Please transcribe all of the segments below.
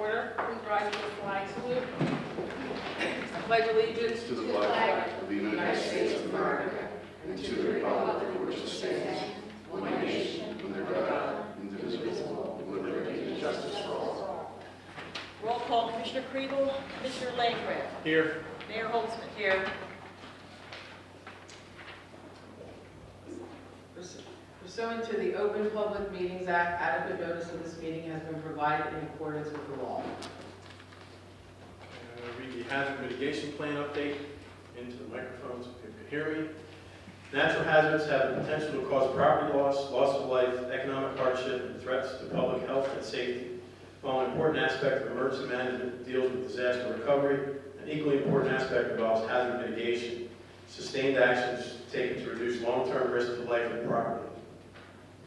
order. Please rise for the flag salute. I pledge allegiance To the flag of the United States of America and to the republic for which it stands, one nation, under God, indivisible, with liberty and justice for all. Roll call, Commissioner Kriebel, Commissioner Langgraf. Here. Mayor Holtzman. here. Pursuant to the Open Public Meetings Act, adequate notice of this meeting has been provided in accordance with the law. Read the hazard mitigation plan update into the microphone so people can hear me. Natural hazards have the potential to cause property loss, loss of life, economic hardship, and threats to public health and safety. While an important aspect of emergency management deals with disaster recovery, an equally important aspect involves hazard mitigation, sustained actions taken to reduce long-term risk to life and property.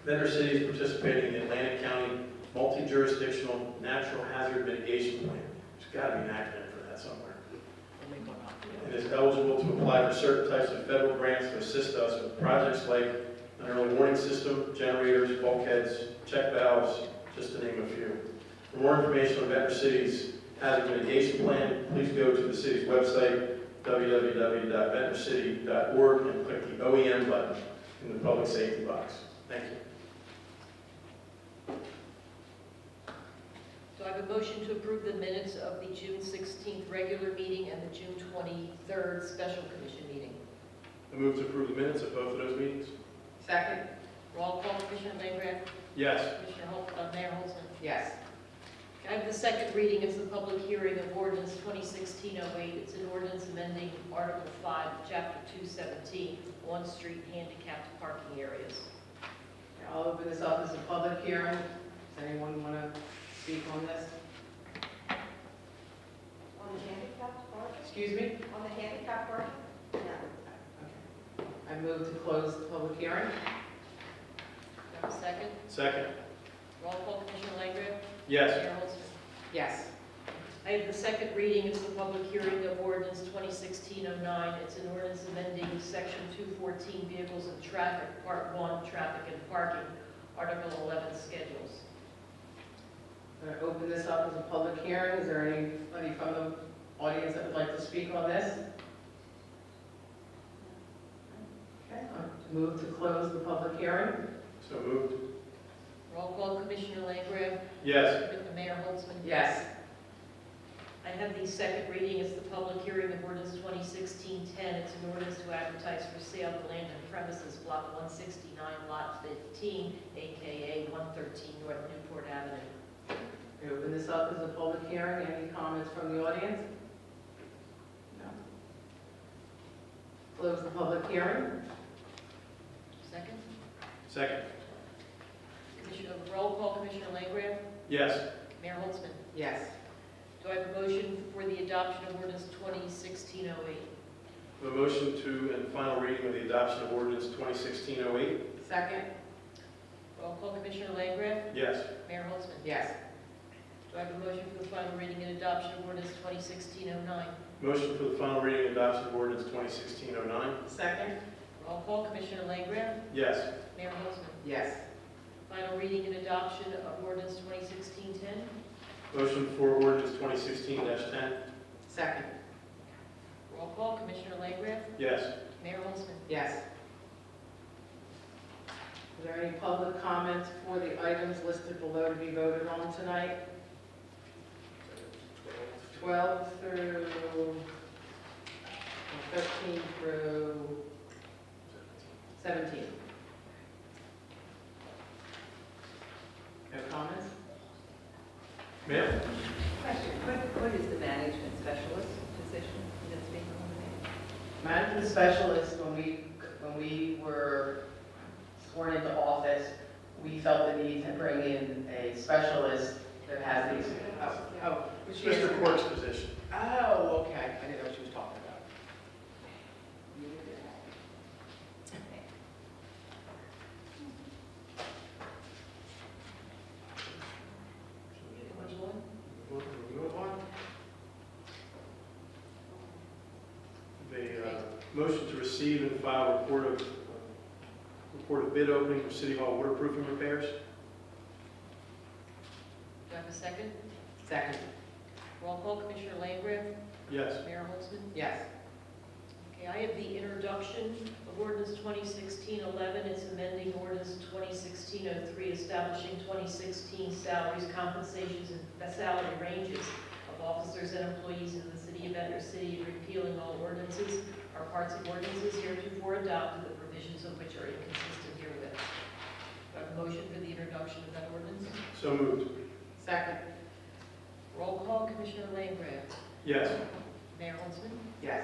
Ventnor City is participating in the Atlantic County Multi-Jurisdictional Natural Hazard Mitigation Plan. There's got to be an acronym for that somewhere. It is eligible to apply for certain types of federal grants to assist us with projects like an early warning system, generators, bulkheads, check valves, just to name a few. For more information on Ventnor City's hazard mitigation plan, please go to the city's website, www.ventnorcity.org, and click the OEM button in the public safety box. Thank you. Do I have a motion to approve the minutes of the June 16th regular meeting and the June 23rd special commission meeting? I move to approve the minutes of both of those meetings. Second? Roll call, Commissioner Langgraf. Yes. Mayor Holtzman. Yes. I have the second reading of the public hearing of ordinance 2016-08. It's an ordinance amending Article 5, Chapter 217, on-street handicapped parking areas. I'll open this up as a public hearing. Does anyone want to speak on this? On the handicapped parking? Excuse me? On the handicapped parking? No. I move to close the public hearing. Do I have a second? Second. Roll call, Commissioner Langgraf. Yes. Mayor Holtzman. Yes. I have the second reading of the public hearing of ordinance 2016-09. It's an ordinance amending section 214, vehicles and traffic, part 1, traffic and parking, article 11, schedules. I'm going to open this up as a public hearing. Is there anybody from the audience that would like to speak on this? Okay, I'll move to close the public hearing. So moved. Roll call, Commissioner Langgraf. Yes. Mayor Holtzman. Yes. I have the second reading as the public hearing of ordinance 2016-10. It's an ordinance to advertise for sale of land and premises, block 169, lot 15, aka 113 North Newport Avenue. I open this up as a public hearing. Any comments from the audience? No. Close the public hearing. Second. Second. Roll call, Commissioner Langgraf. Yes. Mayor Holtzman. Yes. Do I have a motion for the adoption of ordinance 2016-08? A motion to and final reading of the adoption of ordinance 2016-08. Second? Roll call, Commissioner Langgraf. Yes. Mayor Holtzman. Yes. Do I have a motion for the final reading and adoption of ordinance 2016-09? Motion for the final reading and adoption of ordinance 2016-09. Second? Roll call, Commissioner Langgraf. Yes. Mayor Holtzman. Yes. Final reading and adoption of ordinance 2016-10. Motion for ordinance 2016-10. Second? Roll call, Commissioner Langgraf. Yes. Mayor Holtzman. Yes. Is there any public comments for the items listed below to be voted on tonight? 12 through 13 through 17. No comments? Ma'am? Question, what is the management specialist position that's being eliminated? Management specialist, when we were sworn into office, we felt the need to bring in a specialist that has these. It's Mr. Court's position. Oh, okay. I didn't know what she was talking about. Move on. The motion to receive and file report of bid opening for City Hall waterproofing repairs. Do I have a second? Second. Roll call, Commissioner Langgraf? Yes. Mayor Holtzman? Yes. Okay, I have the introduction of ordinance 2016-11. It's amending ordinance 2016-03, establishing 2016 salaries, compensations, and salary ranges of officers and employees in the city of Ventnor City, and repealing all ordinances or parts of ordinances heretofore adopted, the provisions of which are inconsistent herewith. Do I have a motion for the introduction of that ordinance? So moved. Second. Roll call, Commissioner Langgraf? Yes. Mayor Holtzman? Yes.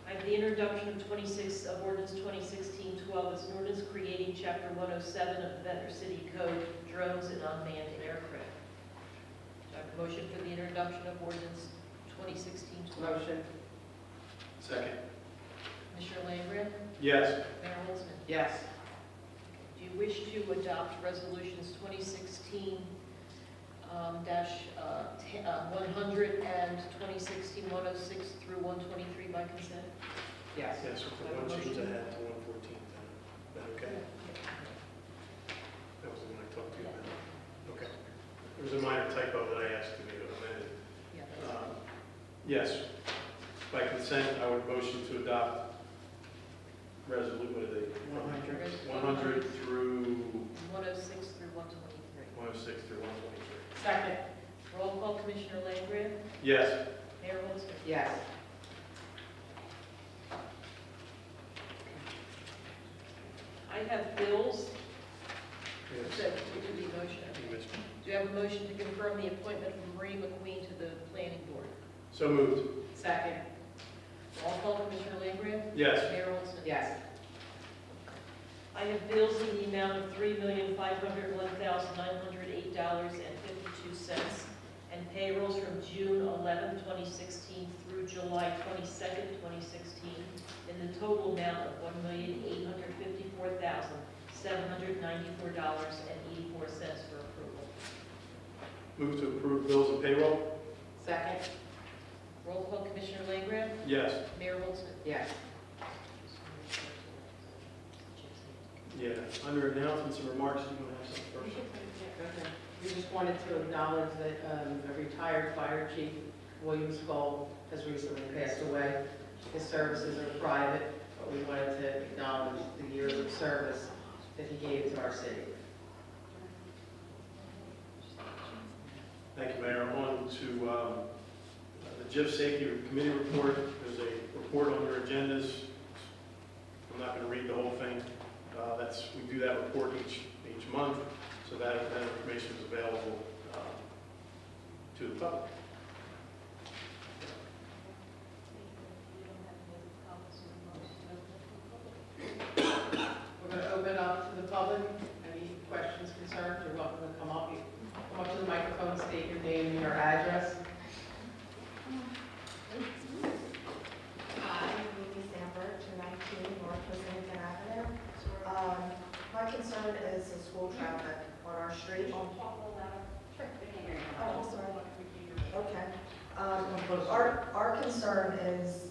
I have the introduction of ordinance 2016-12. It's an ordinance creating Chapter 107 of the Ventnor City Code, drones and unmanned aircraft. Do I have a motion for the introduction of ordinance 2016-12? Motion. Second. Commissioner Langgraf? Yes. Mayor Holtzman? Yes. Do you wish to adopt resolutions 2016 100 and 2016-106 through 123 by consent? Yes. Yes, with the one change I had to 114. Is that okay? That was the one I talked to you about. Okay. There was a minor typo that I asked to be amended. Yeah, that's Yes. By consent, I would motion to adopt resolution, what are they? 100 through 106 through 123. 106 through 123. Second. Roll call, Commissioner Langgraf? Yes. Mayor Holtzman? Yes. I have bills. Yes. So, we do the motion. You missed me. Do you have a motion to confirm the appointment of Marie McQueen to the planning board? So moved. Second. Roll call, Commissioner Langgraf? Yes. Mayor Holtzman? Yes. I have bills in the amount of $3,501,908.52 and payrolls from June 11, 2016 through July 22nd, 2016 in the total amount of $1,854,794.84 for approval. Move to approve bills and payroll? Second. Roll call, Commissioner Langgraf? Yes. Mayor Holtzman? Yes. Yeah. Under announcements and remarks, you want to have something first? Okay. We just wanted to acknowledge that a retired fire chief, William Skull, has recently passed away. His services are private, but we wanted to acknowledge the years of service that he gave to our city. Thank you, Mayor. On to the JIF Safety Committee report. There's a report on your agendas. I'm not going to read the whole thing. We do that report each month, so that information is available to the public. We're going to open up to the public. Any questions, concerns, you're welcome to come up. You come up to the microphone, state your name and your address. Hi, Mimi Sandberg, 219 North Pacific Avenue. My concern is the school traffic on our street. Oh, sorry. Okay. Our concern is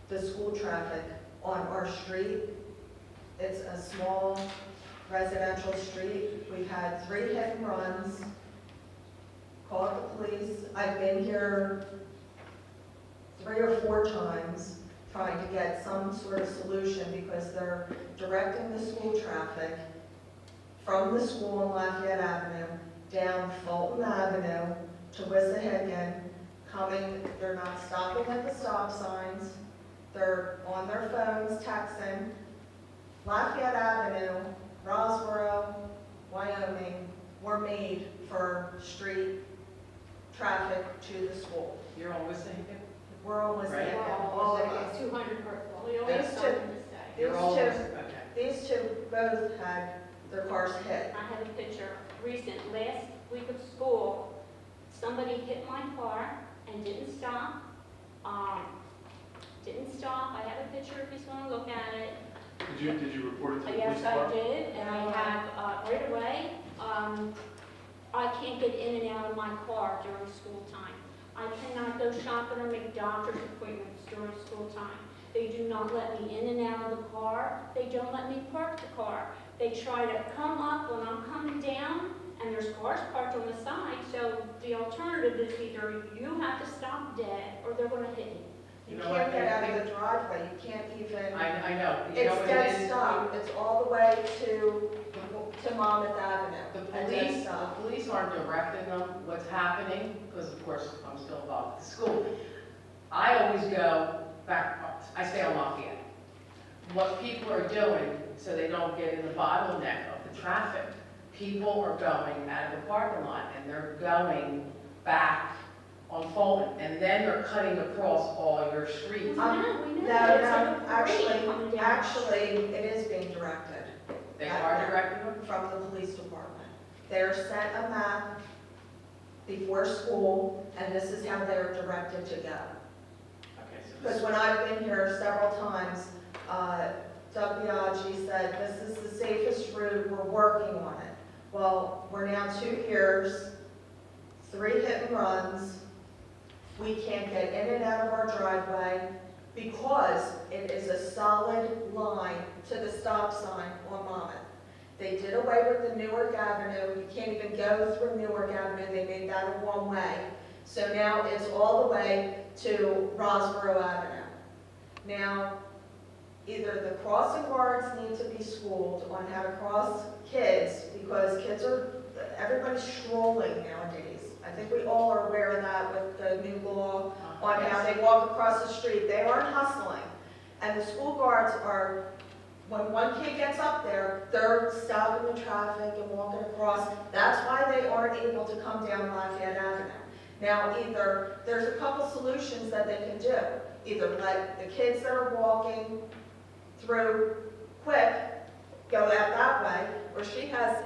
the school traffic on our street. It's a small residential street. We've had 3 hit and runs. Called the police. I've been here 3 or 4 times trying to get some sort of solution because they're directing the school traffic from the school on Lafayette Avenue down Fulton Avenue to Wissahickon, they're not stopping at the stop signs, they're on their phones texting. Lafayette Avenue, Rosboro, Wyoming were made for street traffic to the school. You're on Wissahickon? We're on Wissahickon, Right. all of us. 200 per floor. We These always two- start in this day. You're all These okay. These two both had their cars hit. I have a picture recent, last week of school, somebody hit my car and didn't stop. I have a picture if you want to look at it. Did you report it to the police Yes, I department? did, and I have, right away, I can't get in and out of my car during school time. I cannot go shopping or make doctor's appointments during school time. They do not let me in and out of the car. They don't let me park the car. They try to come up when I'm coming down, and there's cars parked on the side, so the alternative is either you have to stop dead or they're gonna hit you. You You know can't what, get I out of think- the driveway, you can't even, I know. You know it's what it dead is? stop, it's all the way to Monmouth Avenue. The and dead police, stop. the police aren't directing them what's happening, because of course, I'm still involved with the school. I always go back, I stay on Lafayette. What people are doing, so they don't get in the bottleneck of the traffic, people are going out of the parking lot, and they're going back on Fulton, and then they're cutting across all your streets. We know, No, it's like a no, parade coming down. actually, it is being directed They are directing them? from the police department. They're sent a map before school, and this is how they're directed to go. Okay, so Because this, when I've been here several times, Doug Biaggi said, this is the safest route, we're working on it. Well, we're now 2 years, 3 hit and runs, we can't get in and out of our driveway because it is a solid line to the stop sign on Monmouth. They did away with the Newark Avenue, you can't even go through Newark Avenue, they made that a one-way. So now it's all the way to Rosborough Avenue. Now, either the crossing guards need to be schooled on how to cross kids, because everybody's strolling nowadays. I think we all are aware of that with the new law on how they walk across the street. They aren't hustling. And the school guards are, when one kid gets up there, they're stopping the traffic and walking across. That's why they aren't able to come down Lafayette Avenue. Now, either, there's a couple solutions that they can do. Either let the kids that are walking through quick go out that way, or she has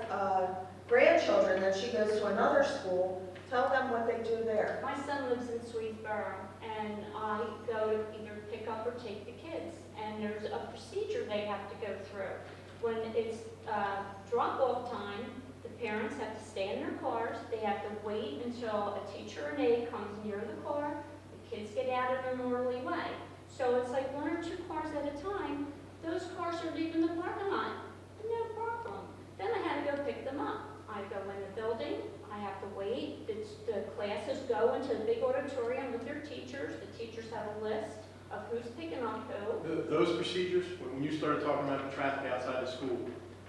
grandchildren that she goes to another school, tell them what they do there. My son lives in Swedesboro, and I go to either pick up or take the kids, and there's a procedure they have to go through. When it's drop-off time, the parents have to stay in their cars, they have to wait until a teacher or an aide comes near the car, the kids get out in an orderly way. So it's like 1 or 2 cars at a time, those cars are leaving the parking lot, no problem. Then I had to go pick them up. I go in the building, I have to wait, the classes go into the big auditorium with their teachers, the teachers have a list of who's picking up who. Those procedures, when you started talking about the traffic outside the school,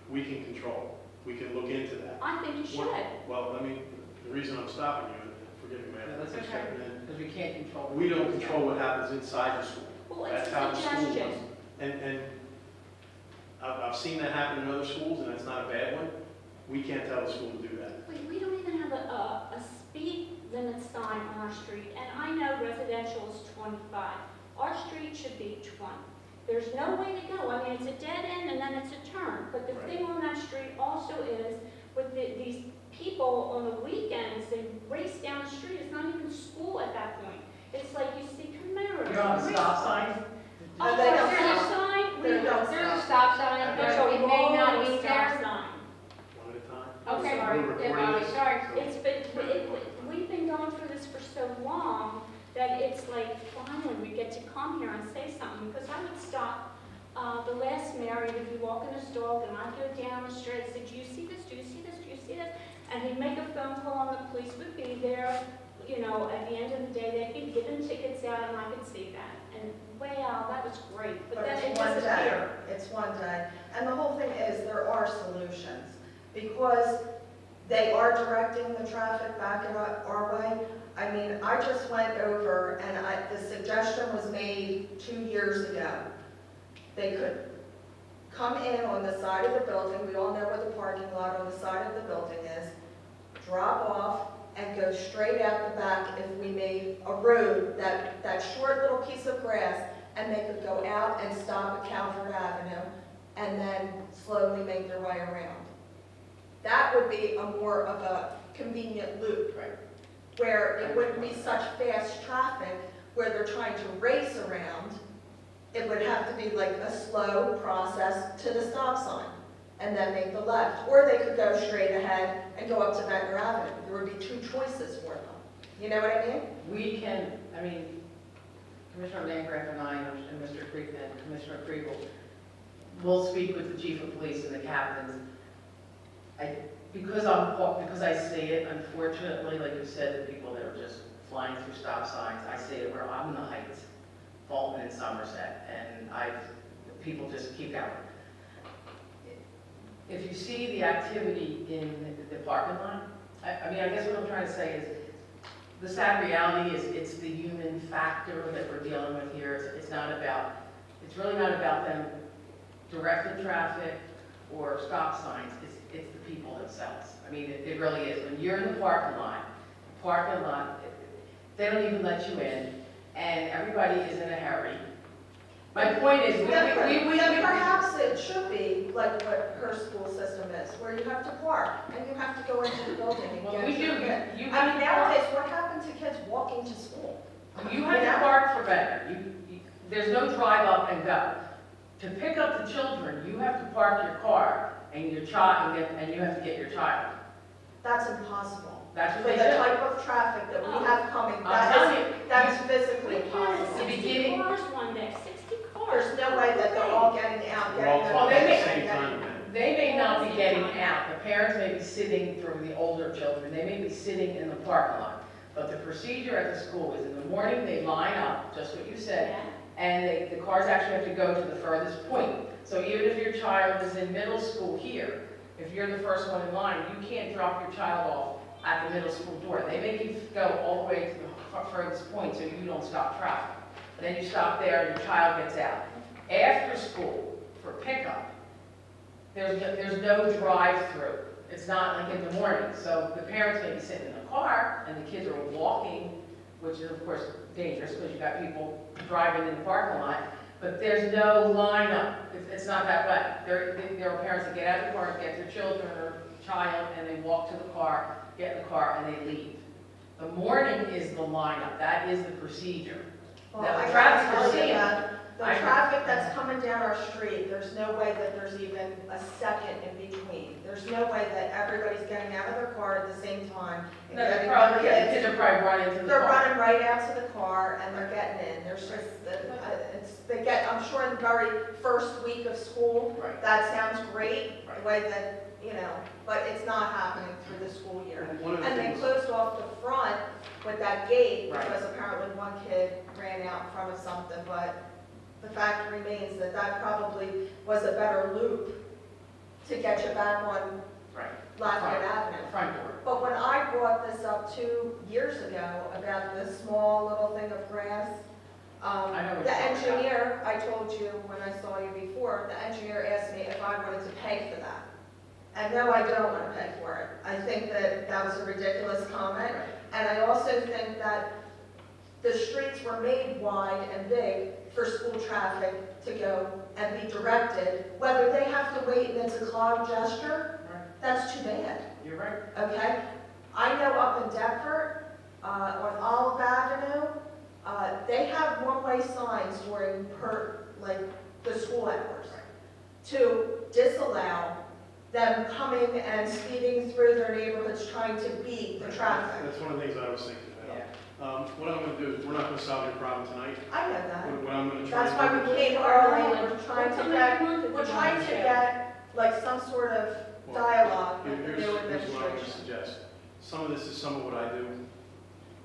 we can control. We can look into that. I think you should. Well, I mean, the reason I'm stopping you, and forgive me, no, ma'am, that's for okay, stepping in, because we can't control. we don't control what happens inside the school. Well, it's That's how a the school suggestion. was. And I've seen that happen in other schools, and that's not a bad one. We can't tell the school to do that. We don't even have a speed limit sign on our street, and I know residential is 25. Our street should be 20. There's no way to go. I mean, it's a dead end and then it's a turn. But the thing on that street also is with these people on the weekends, they race down the street. It's not even school at that point. It's like you see Camaros. You're on the stop sign? Oh, They don't there's a stop. sign? They don't There's a stop. stop sign up Okay. there, it may not Rolling be stop there. sign. One at a time. Okay, Sorry. yeah, Bobby, sorry. It's been, we've been going through this for so long that it's like finally we get to come here and say something, because I would stop, the last mayor, he would be walking his dog and I'd go down the street and say, do you see this, do you see this, do you see this? And he'd make a phone call and the police would be there, you know, at the end of the day, they'd be giving tickets out and I could see that. And wow, that was great, but But then it it's one day, disappeared. it's one day. And the whole thing is, there are solutions. Because they are directing the traffic back in our way. I mean, I just went over and the suggestion was made 2 years ago. They could come in on the side of the building, we all know where the parking lot on the side of the building is, drop off and go straight out the back if we made a road, that short little piece of grass, and they could go out and stop at Calvert Avenue and then slowly make their way around. That would be a more of a convenient loop. Right. Where it wouldn't be such fast traffic where they're trying to race around. It would have to be like a slow process to the stop sign and then make the left. Or they could go straight ahead and go up to Ventnor Avenue. There would be 2 choices for them. You know what I mean? We can, I mean, Commissioner Landgraf and I, and Mr. Krieg and Commissioner Kriegel, will speak with the chief of police and the captains. because I see it, unfortunately, like you said, the people that are just flying through stop signs, I see it where I'm in the Heights, Fulton and Somerset, and people just keep going. If you see the activity in the parking lot, I mean, I guess what I'm trying to say is, the sad reality is it's the human factor that we're dealing with here. It's really not about them directing traffic or stop signs, it's the people themselves. I mean, it really is. When you're in the parking lot, they don't even let you in, and everybody is in a hurry. My point is, Then perhaps it should be like what her school system is, where you have to park and you have to go into the building and well, get we do, your kid. you I have mean, to park, nowadays, what happened to kids walking to school? you have to park for Ventnor. There's no drive up and go. To pick up the children, you have to park your car and your child, and you have to get your child. That's impossible. That's what For they the do. type of traffic that we have coming, I'm telling you, that's physically We counted impossible. The 60 beginning- cars one day, 60 cars. There's no way that they're all getting out, We're all getting talking they at may- the same time. They may not be getting out, the parents may be sitting, for the older children, they may be sitting in the parking lot. But the procedure at the school is in the morning, they line up, just what you said, Yeah. and the cars actually have to go to the furthest point. So even if your child is in middle school here, if you're the first one in line, you can't drop your child off at the middle school door. They make you go all the way to the furthest point so you don't stop traffic. Then you stop there and your child gets out. After school, for pickup, there's no drive-through. It's not like in the morning. So the parents may be sitting in the car and the kids are walking, which is of course dangerous because you got people driving in the parking lot. But there's no lineup. It's not that way. There are parents that get out of the car, get their children or child, and they walk to the car, get in the car, and they leave. The morning is the lineup. That is the procedure. Well, Now, the I gotta traffic tell we're you seeing- that the I- traffic that's coming down our street, there's no way that there's even a second in between. There's no way that everybody's getting out of their car at the same time. and No, they're getting probably, their yeah, the kids. kids are probably running to the They're car. running right out to the car and they're getting in. There's just, they get, I'm sure in the very first week of school, Right. that sounds great, Right. the way that, but it's not happening through the school year. And one of the And they things, closed off the front with that gate Right. because apparently one kid ran out in front of something, but the fact remains that that probably was a better loop to get you back on Right. Lafayette Avenue. The front door. But when I brought this up 2 years ago about this small little thing of grass, I know what the you're talking about. engineer, I told you when I saw you before, the engineer asked me if I wanted to pay for that. And no, I don't want to pay for it. I think that that was a ridiculous comment. Right. And I also think that the streets were made wide and big for school traffic to go and be directed. Whether they have to wait and it's a clogged gesture, Right. that's too bad, You're right. okay? I know up in Deptford, on Olive Avenue, they have one-way signs during the school hours to disallow them coming and speeding through their neighborhoods trying to beat the traffic. that's one of the things I was thinking Yeah. about. What I'm gonna do is, we're not gonna solve your problem tonight. I know that. What I'm gonna try That's and why do we is- came early, we're trying We'll to come get, every month if we're you trying want to to. get like some sort of Well, dialogue with the Here's new what I'm gonna administration. suggest. Some of this is some of what I do.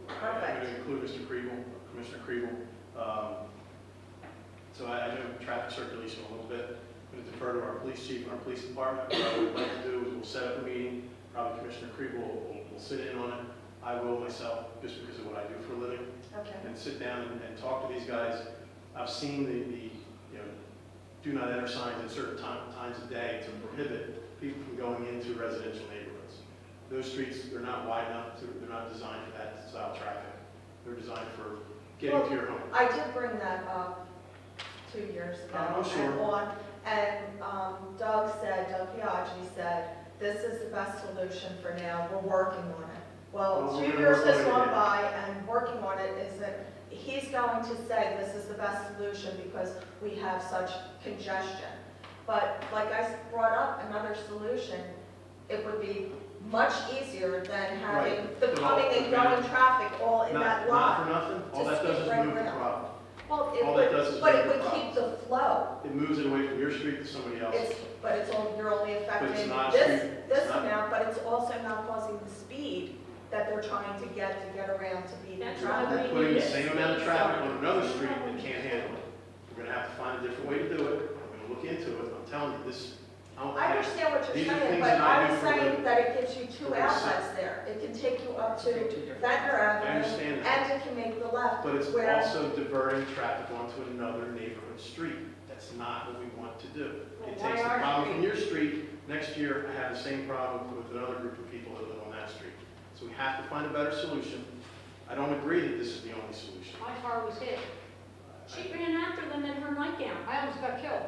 I'm Perfect. gonna include Mr. Kriebel, Commissioner Kriebel. So I know traffic circulation a little bit. I'm gonna defer to our police chief and our police department. What I would like to do is we'll set up a meeting, probably Commissioner Kriebel will sit in on it. I will myself, just because of what I do for a living, Okay. and sit down and talk to these guys. I've seen the do not enter signs at certain times of day to prohibit people from going into residential neighborhoods. Those streets, they're not wide enough, they're not designed for that style of traffic. They're designed for getting to your home. I did bring that up 2 years ago. Oh, sure. And Doug Piaggi said, this is the best solution for now, we're working on it. Well, Well, 2 we're gonna years work has on it gone again. by and working on it isn't, he's going to say this is the best solution because we have such congestion. But like I brought up another solution, it would be much easier than having Right. the It all coming and depends. going traffic all in that Not for lot. nothing, all to that does speed is right move the around. problem. Well, it All that would, does is but make it the would keep problems. the flow. It moves it away from your street to somebody else's. But it's all, you're only affecting not this, street- this it's not- amount, but it's also not causing the speed that they're trying to get around to beat the That's why traffic. We're putting the same amount of traffic on another street that can't handle it. We're gonna have to find a different way to do it. I'm gonna look into it. I'm telling you, this, I don't I think, understand what you're These are saying, things but that I I'm do for a saying living. that it gives you two For myself. outlets there. It can take you up to Two different- Ventnor I Avenue, understand that. and it can make the left. But it's where- also diverting traffic onto another neighborhood street. That's not what we want to do. It Well, takes why the our problem street? from your street. Next year, I have the same problem with another group of people that live on that street. So we have to find a better solution. I don't agree that this is the only solution. My car was hit. She ran after them in her nightgown. I almost got killed,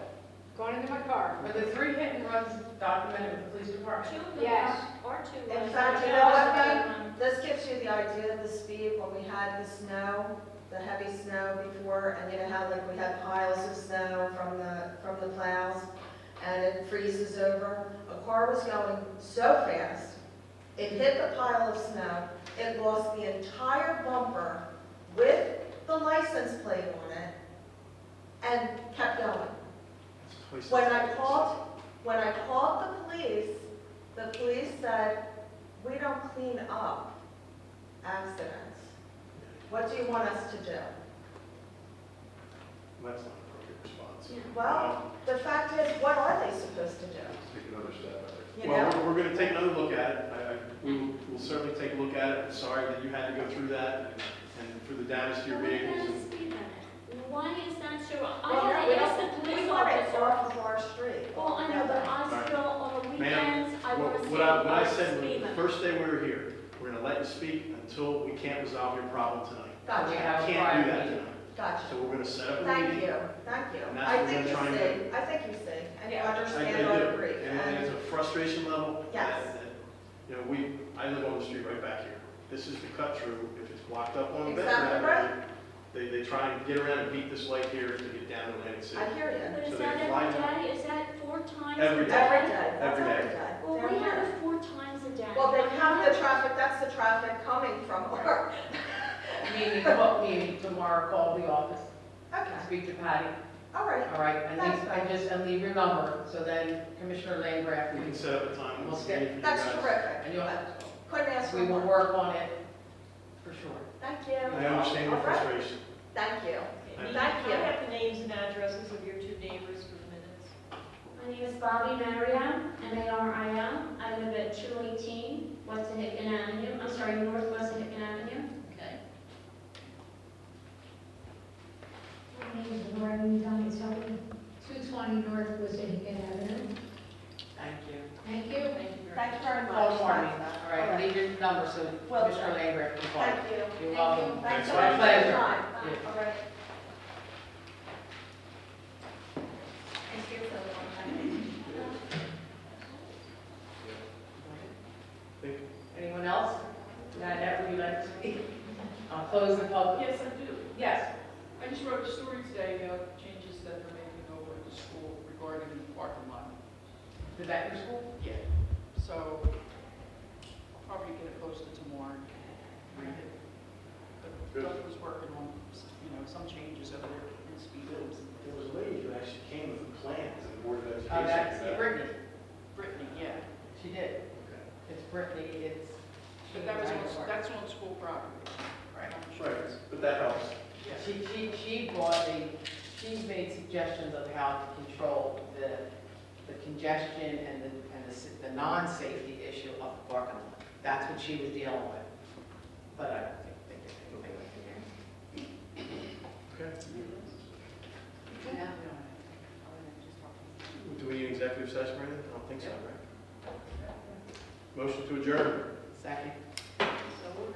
going into my car. Were the 3 hit and runs documented with the police department? Two of them Yes. are two. In fact, you know what, Ben? This gives you the idea of the speed when we had the snow, the heavy snow before, and you know how like we had piles of snow from the plows, and it freezes over. A car was going so fast, it hit the pile of snow, it lost the entire bumper with the license plate on it, and kept going. It's a waste of When I time. called the police said, we don't clean up accidents. What do you want us to do? That's not an appropriate response. Yeah. Well, the fact is, what are they supposed to do? Take another step at it. You Well, know? we're going to take another look at it. We'll certainly take a look at it. I'm sorry that you had to go through that and for the damage to your Well, we vehicles. had a speed limit. Why is that so? Well, I we asked the don't- police we want it officer. off of our street. Well, I know, but I Alright. still, on the Ma'am, weekends, I want to see What I the said, speed the limit. first day we were here, we're going to let you speak until we can't resolve your problem tonight. We Gotcha, have a Can't prior do that meeting. tonight. gotcha. So we're going to set up a Thank meeting. you, thank you. And that's I what we're think you gonna try and see, I think you see, and you Yeah. understand I our do. grief. And it's a frustration level. Yes. You know, I live on the street right back here. This is the cut through. If it's blocked up on Ventnor Exactly Avenue, they try and get around and beat this light here to get down to Atlantic City. I hear you. But So is they that fly every down. day? Is that 4 times Every a day. day? Every day, that's Every day. every day. Well, Down we have here. it 4 times a day. Well, they I have mean, the traffic, that's the traffic coming from our, Meeting tomorrow, call the office, okay, speak to Patty, all right. all right? And That's leave, fine. and leave your number, so then Commissioner Landgraf We can, can set up a time. We'll and schedule- meet for you That's guys. terrific. and you'll, Couldn't ask for we will more. work on it for sure. Thank you. I understand your All right. frustration. Thank you. Can Thank you. I have the names and addresses of your 2 neighbors for the minutes? My name is Bobby Mariam, M-A-R-I-M. I live at 218 West Hicken Avenue, Northwest Hicken Avenue. Okay. My name is Lauren Donatelli, 220 North Wissahickon Avenue. Thank you. Thank you. Thank you very Thank much. you very much. Call tomorrow, Thanks. all right? Leave your number, so Will do. Commissioner Landgraf can call. Thank you. You're welcome. Thanks Thanks, so much for your pleasure. time. Yeah. All right. Thank you. Anyone else? Nanette, would you like to speak? I'll close the public. Yes, I do. Yes. I just wrote a story today about changes that they're making over at the school regarding the parking lot. The Ventnor School? Yeah. So I'll probably get it posted tomorrow and read it. But Doug was working on, some changes over there in speed limits. There was a lady who actually came with a plan to the Board of Oh, that's Education. Brittany. Brittany, yeah. She did. Okay. It's Brittany, it's. But that's on school property. Right. Right, but that helps. Yeah. She made suggestions of how to control the congestion and the non-safety issue of the parking lot. That's what she was dealing with. But I don't think they did anything like Okay. that. Do we need executive session or anything? I don't think so, right? Motion to adjourn. Second. So we're